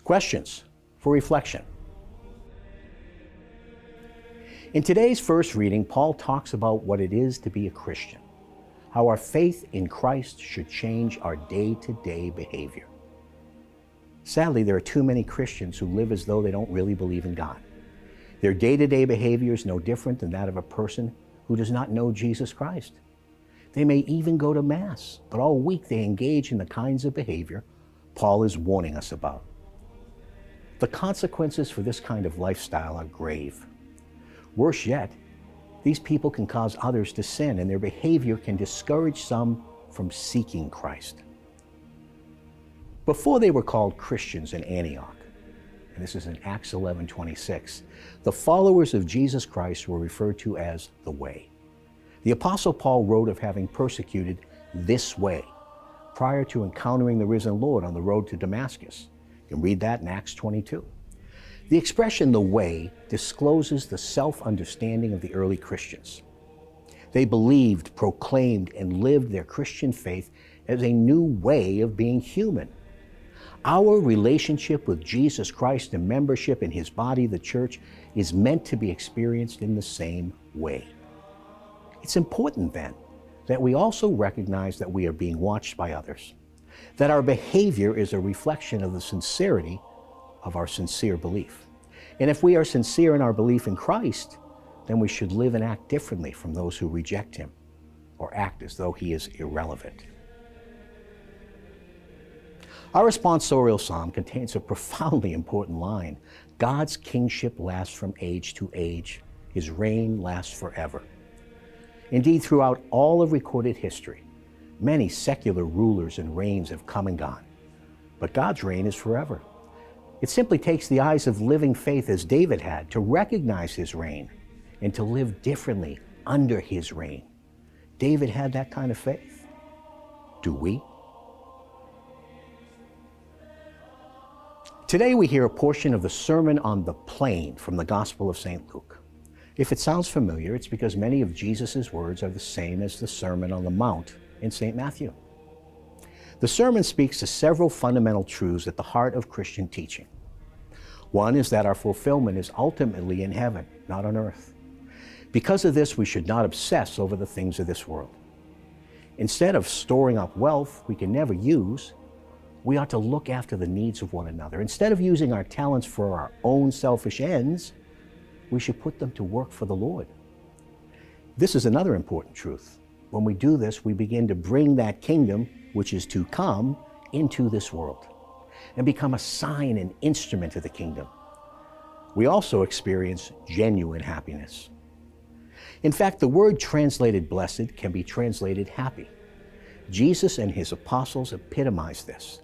Questions for reflection. In today's first reading, Paul talks about what it is to be a Christian, how our faith in Christ should change our day-to-day behavior. Sadly, there are too many Christians who live as though they don't really believe in God. Their day-to-day behavior is no different than that of a person who does not know Jesus Christ. They may even go to Mass, but all week they engage in the kinds of behavior Paul is warning us about. The consequences for this kind of lifestyle are grave. Worse yet, these people can cause others to sin, and their behavior can discourage some from seeking Christ. Before they were called Christians in Antioch, and this is in Acts 11:26, the followers of Jesus Christ were referred to as the Way. The Apostle Paul wrote of having persecuted this way prior to encountering the risen Lord on the road to Damascus. You can read that in Acts 22. The expression "the way" discloses the self-understanding of the early Christians. They believed, proclaimed, and lived their Christian faith as a new way of being human. Our relationship with Jesus Christ and membership in His body, the church, is meant to be experienced in the same way. It's important then that we also recognize that we are being watched by others, that our behavior is a reflection of the sincerity of our sincere belief. And if we are sincere in our belief in Christ, then we should live and act differently from those who reject Him or act as though He is irrelevant. Our responsorial psalm contains a profoundly important line. God's kingship lasts from age to age. His reign lasts forever. Indeed, throughout all of recorded history, many secular rulers and reigns have come and gone. But God's reign is forever. It simply takes the eyes of living faith, as David had, to recognize His reign and to live differently under His reign. David had that kind of faith. Do we? Today we hear a portion of the Sermon on the Plain from the Gospel of St. Luke. If it sounds familiar, it's because many of Jesus' words are the same as the Sermon on the Mount in St. Matthew. The sermon speaks to several fundamental truths at the heart of Christian teaching. One is that our fulfillment is ultimately in heaven, not on earth. Because of this, we should not obsess over the things of this world. Instead of storing up wealth we can never use, we ought to look after the needs of one another. Instead of using our talents for our own selfish ends, we should put them to work for the Lord. This is another important truth. When we do this, we begin to bring that kingdom, which is to come, into this world and become a sign and instrument of the kingdom. We also experience genuine happiness. In fact, the word translated blessed can be translated happy. Jesus and His apostles epitomized this,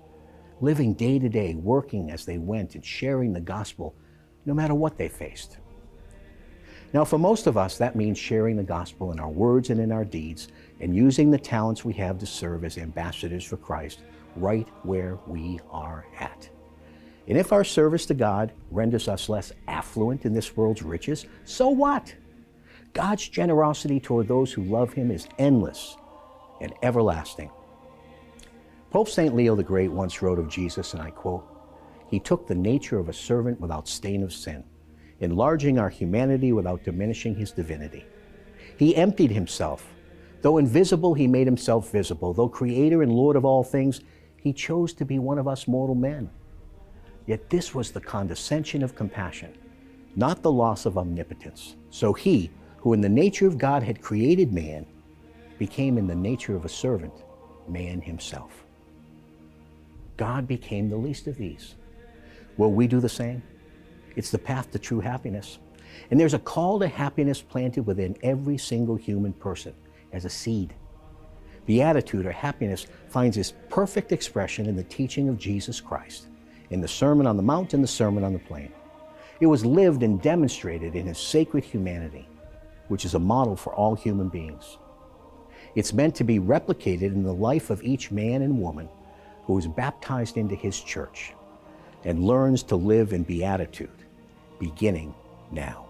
living day to day, working as they went and sharing the gospel no matter what they faced. Now, for most of us, that means sharing the gospel in our words and in our deeds, and using the talents we have to serve as ambassadors for Christ right where we are at. And if our service to God renders us less affluent in this world's riches, so what? God's generosity toward those who love Him is endless and everlasting. Pope St. Leo the Great once wrote of Jesus, and I quote, "He took the nature of a servant without stain of sin, enlarging our humanity without diminishing His divinity. He emptied Himself. Though invisible, He made Himself visible. Though Creator and Lord of all things, He chose to be one of us mortal men. Yet this was the condescension of compassion, not the loss of omnipotence. So He, who in the nature of God had created man, became in the nature of a servant, man Himself." God became the least of these. Will we do the same? It's the path to true happiness. And there's a call to happiness planted within every single human person as a seed. Beatitude, or happiness, finds its perfect expression in the teaching of Jesus Christ, in the Sermon on the Mount and the Sermon on the Plain. It was lived and demonstrated in His sacred humanity, which is a model for all human beings. It's meant to be replicated in the life of each man and woman who is baptized into His church and learns to live in beatitude, beginning now.